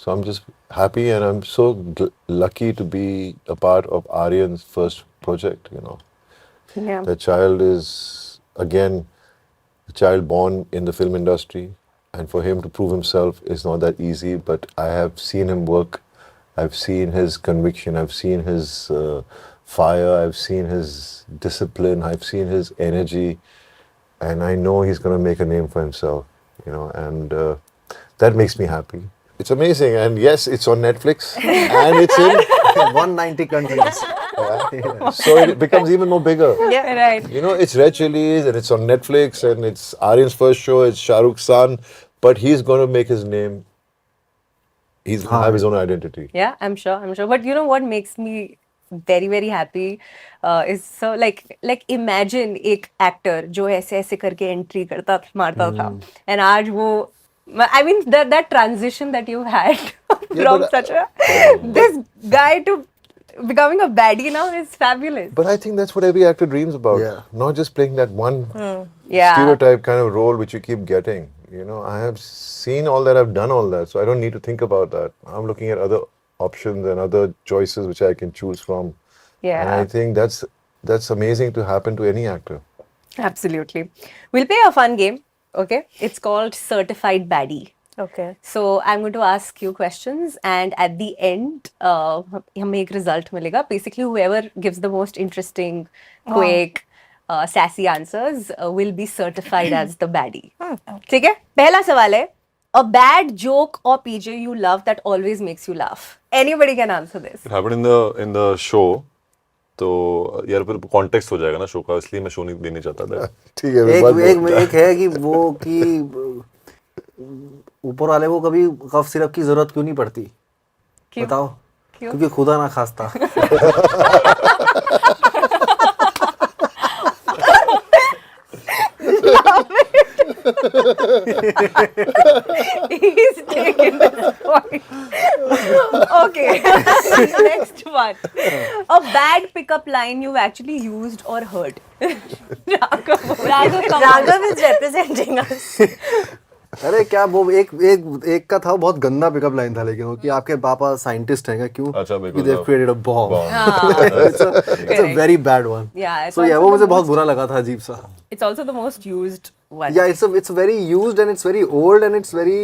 So I'm just happy, and I'm so lucky to be a part of Aryan's first project. Yeah. The child is again a child born in the film industry, and for him to prove himself is not that easy. But I have seen him work. I've seen his conviction. I've seen his fire. I've seen his discipline. I've seen his energy, and I know he's going to make a name for himself. And that makes me happy. It's amazing, and yes, it's on Netflix, and it's in 190 countries. so it becomes even more bigger. Yeah, right. It's Red Chillies, and it's on Netflix, and it's Aryan's first show. It's Shah Rukh's son, but he's going to make his name. He's going to have his own identity. Yeah, I'm sure. But you know what makes me very very happy is so like imagine एक actor जो ऐसे ऐसे करके entry करता मारता था and आज वो I mean that transition that you had from but, such a this guy to becoming a baddie now is fabulous. But I think that's what every actor dreams about. Yeah. Not just playing that one Yeah. stereotype kind of role which you keep getting. I have seen all that, I've done all that, so I don't need to think about that. I'm looking at other options and other choices which I can choose from. Yeah. And I think that's amazing to happen to any actor. Absolutely. We'll play a fun game. Okay, it's called Certified Baddie. Okay. So I'm going to ask you questions, and at the end, हमें एक result मिलेगा. Basically, whoever gives the most interesting, quick, sassy answers will be certified as the baddie. ठीक है? पहला सवाल है, a bad joke or PJ you love that always makes you laugh. Anybody can answer this. It happened in the show. तो यार फिर context हो जाएगा ना शो का, इसलिए मैं शो नहीं देने चाहता था. ठीक है. एक है कि वो कि ऊपर वाले को कभी कफ सिरप की जरूरत क्यों नहीं पड़ती? क्यों? बताओ. क्यों? क्योंकि खुदा ना खास्ता. He's taken this point. Okay. Next one. A bad pickup line you've actually used or heard. Raghav is representing us. अरे क्या वो एक का था, बहुत गंदा पिकअप लाइन था, लेकिन वो कि आपके पापा साइंटिस्ट हैं क्या? क्यों? अच्छा, because they've of created a bomb. It's a Correct. very bad one. Yeah. It's So yeah, also वो the मुझे बहुत most- बुरा लगा था, अजीब सा. It's also the most used one. Yeah, it's very used and it's very old and it's very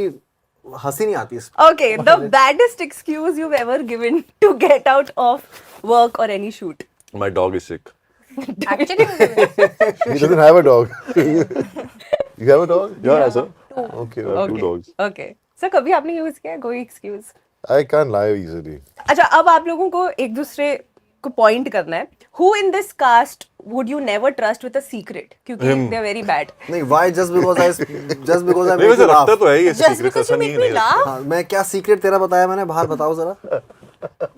हंसी नहीं आती इस. Okay, the baddest excuse you've ever given to get out of work or any shoot. My dog is sick. Actually, He doesn't have a dog. You have a dog? Yeah, sir. Okay. I have 2 dogs. Okay. So कभी आपने use किया है कोई excuse? I can't lie easily. अच्छा, अब आप लोगों को एक दूसरे को point करना है. Who in this cast would you never trust with a secret? क्योंकि they're very bad. नहीं, why just because I नहीं make वैसे you laugh. रखता तो है ये just सीक्रेट, because ऐसा you नहीं make me है. laugh. हाँ, मैं क्या सीक्रेट तेरा बताया मैंने? बाहर बताओ जरा.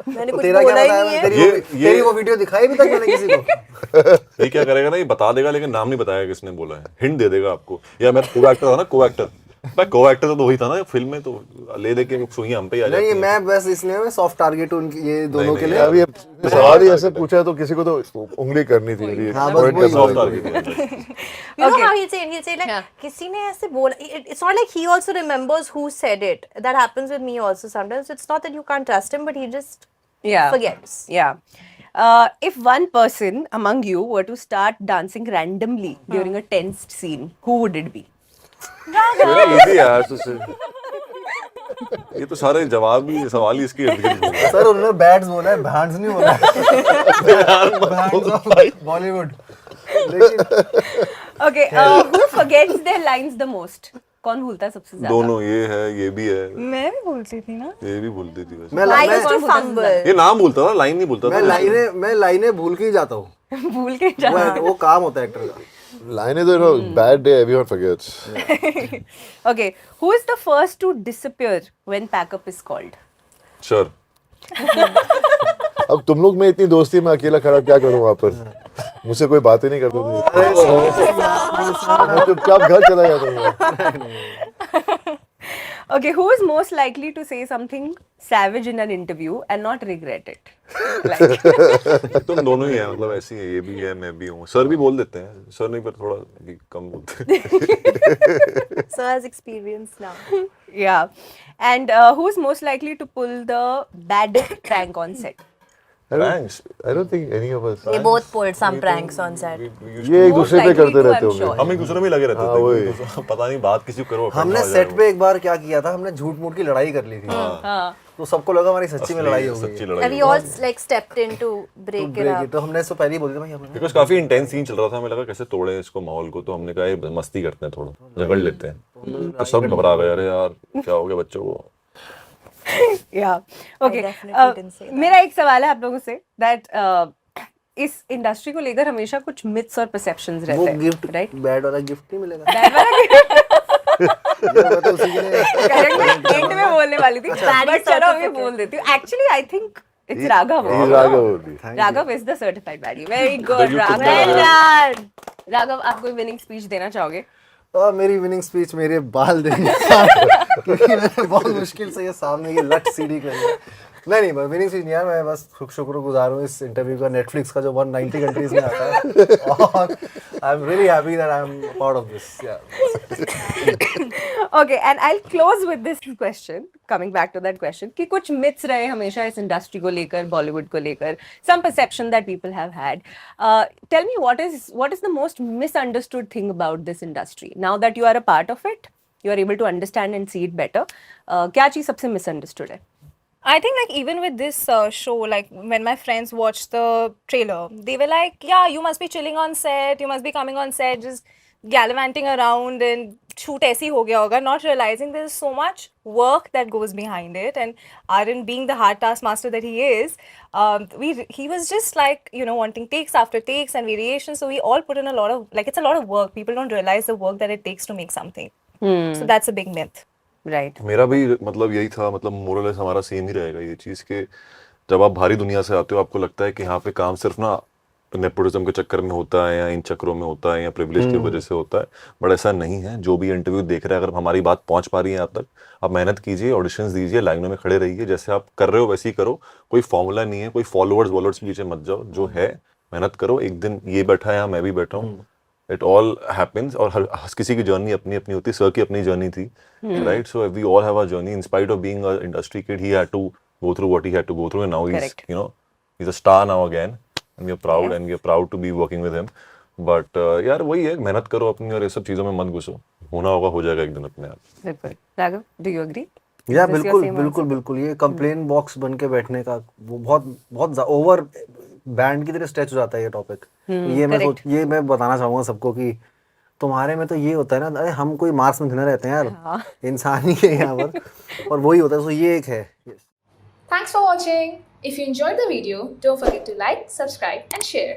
मैंने कुछ तेरा क्या बोला ही बताया नहीं मैंने? है. तेरी वो वीडियो दिखाई भी तक मैंने किसी को? ये क्या करेगा ना, ये बता देगा लेकिन नाम नहीं बताएगा किसने बोला है. हिंट दे देगा आपको. या मैं को एक्टर था ना, को एक्टर. मैं को एक्टर तो वही था ना फिल्म में, तो ले दे के सुई हम पे ही आ जाती नहीं, है. मैं बस इसलिए मैं सॉफ्ट टारगेट उनकी ये दोनों के लिए. अब ये सवाल ही ऐसे पूछा है तो किसी को तो उंगली करनी थी मेरी. हाँ, बस point वही, करना सॉफ्ट था. Target. You know Okay. how he'll say like किसी ने ऐसे बोला. It's not like he also remembers who said it. That happens with me also sometimes. It's not that you can't trust him, but he just Yeah. forgets. Yeah. If one person among you were to start dancing randomly during a tensed scene, who would it be? Very easy यार. ये तो सारे जवाब ही सवाल ही इसके इर्द गिर्द होंगे. सर उन्होंने बैड्स बोला है, बैंड्स नहीं बोला है. Bollywood. Okay. Who forgets their lines the most? कौन भूलता है सबसे ज्यादा? दोनों, ये है, ये भी है, मैं भी भूलती थी ना. ये भी भूलती थी वैसे. मैं I used to कौन बोलता है fumble. ये नाम भूलता था, लाइन नहीं भूलता था. मैं लाइनें भूल के ही जाता हूँ. भूल के जा. वो काम होता है एक्टर का. Line is bad day, everyone forgets. Okay. Who is the first to disappear when packup is called? Sure. अब तुम लोग में इतनी दोस्ती, मैं अकेला खड़ा क्या करूं वहाँ पर? मुझसे कोई बातें नहीं करते थे. मैं चुपचाप घर चला जाता हूँ. Okay, who is most likely to say something savage in an interview and not regret it? Like, तुम दोनों ही हैं, मतलब ऐसी है, ये भी है, मैं भी हूँ। सर भी बोल देते हैं, सर नहीं, पर थोड़ा भी कम बोलते हैं। Sir has experience now. yeah. And who's most likely to pull the baddest prank on set? Thanks. I don't think any of us. They both pulled some pranks on set. ये एक दूसरे पे likely करते to, रहते I'm होंगे। sure. हम एक दूसरे में लगे रहते हाँ, थे, वही। एक दूसरे- पता नहीं बात किसी को करो, हमने offend हो सेट जाए पे एक बार क्या किया था, हमने झूठ मूठ की लड़ाई कर ली थी हाँ. तो सबको लगा हमारी सच्ची में वो। लड़ाई हो सच्ची गई लड़ाई And we हो all like stepped in to break it break up. तो हमने इससे पहले ही बोल दिया भाई हमने बिकॉज काफी इंटेंस सीन चल रहा था, हमें लगा कैसे तोड़े इसको माहौल को, तो हमने कहा ये मस्ती करते हैं, थोड़ा झगड़ लेते हैं, तो सब घबरा गए, अरे यार क्या हो गया बच्चों को। Yeah. Okay. definitely didn't say that. मेरा एक सवाल है आप लोगों से that इस इंडस्ट्री को लेकर हमेशा कुछ मिथ्स और परसेप्शंस वो रहते हैं, गिफ्ट राइट? बैड वाला गिफ्ट नहीं मिलेगा Bad वाला मैं तो उसी के लिए correct एंड में बोलने वाली थी, Bad बट चलो अभी certificate. बोल देती हूँ. Actually, I think it's Raghav. He's Raghav only. Raghav is the certified baddie. Very good, you took Raghav. that done. Raghav, आप कोई विनिंग स्पीच देना चाहोगे? मेरी विनिंग स्पीच मेरे बाल देंगे क्योंकि मैंने बहुत मुश्किल से ये सामने ये लट सीढ़ी कर लिया नहीं बस विनिंग स्पीच नहीं यार, मैं बस शुक्रगुजार हूँ इस इंटरव्यू का, नेटफ्लिक्स का जो 190 कंट्रीज में आता है और I am really happy that I am part of this. Okay, and I'll close with this question. Coming back to that question, कि कुछ myths रहे हमेशा इस इंडस्ट्री को लेकर, बॉलीवुड को लेकर, some perception that people have had. Tell me what is the most misunderstood thing about this industry? Now that you are a part of it, you are able to understand and see it better. क्या चीज सबसे misunderstood है? I think like even with this show, like when my friends watched the trailer, they were like, "Yeah, you must be chilling on set. You must be coming on set, just gallivanting around and shoot ऐसे ही हो गया होगा," not realizing there's so much work that goes behind it. And Aryan, being the hard task master that he is, he was just like wanting takes after takes and variations. So we all put in a lot of it's a lot of work. People don't realize the work that it takes to make something. So that's a big myth. Right. मेरा भी मतलब यही था, मतलब मोरलेस हमारा same ही रहेगा ये चीज़ कि जब आप भारी दुनिया से आते हो आपको लगता है कि यहाँ पे काम सिर्फ ना नेपोटिज्म के चक्कर में होता है या इन चक्करों में होता है या प्रिविलेज की वजह से होता है, बट ऐसा नहीं है। जो भी इंटरव्यू देख रहे हैं, अगर हमारी बात पहुंच पा रही है आप तक, आप मेहनत कीजिए, ऑडिशंस दीजिए, लाइनों में खड़े रहिए, जैसे आप कर रहे हो वैसे ही करो, कोई फॉर्मूला नहीं है, कोई फॉलोअर्स के पीछे मत जाओ, जो है मेहनत करो, एक दिन ये बैठा है यहाँ मैं भी बैठा हूँ, इट ऑल हैपेंस, और हर किसी की जर्नी अपनी अपनी होती है, सर की अपनी जर्नी थी, right? So we all have a journey, in spite of being a industry kid, he had to go through what he had to go through, and now he is he's a star now again, and we are proud and we are proud to be working with him. But यार वही है, मेहनत करो अपनी और ये सब चीजों में मत घुसो, होना होगा हो जाएगा एक दिन अपने आप। बिल्कुल। Raghav, do you agree? या Is this your बिल्कुल same बिल्कुल answer? बिल्कुल ये कंप्लेन बॉक्स बन के बैठने का वो बहुत ओवर बैंड की तरह स्ट्रेच हो जाता है ये टॉपिक। ये मैं बताना चाहूंगा सबको कि तुम्हारे में तो ये होता है ना, अरे हम कोई मार्स में थोड़ा रहते हैं यार, इंसान ही है यहाँ पर और वही होता है, तो ये एक है। Thanks for watching. If you enjoyed the video, don't forget to like, subscribe and share.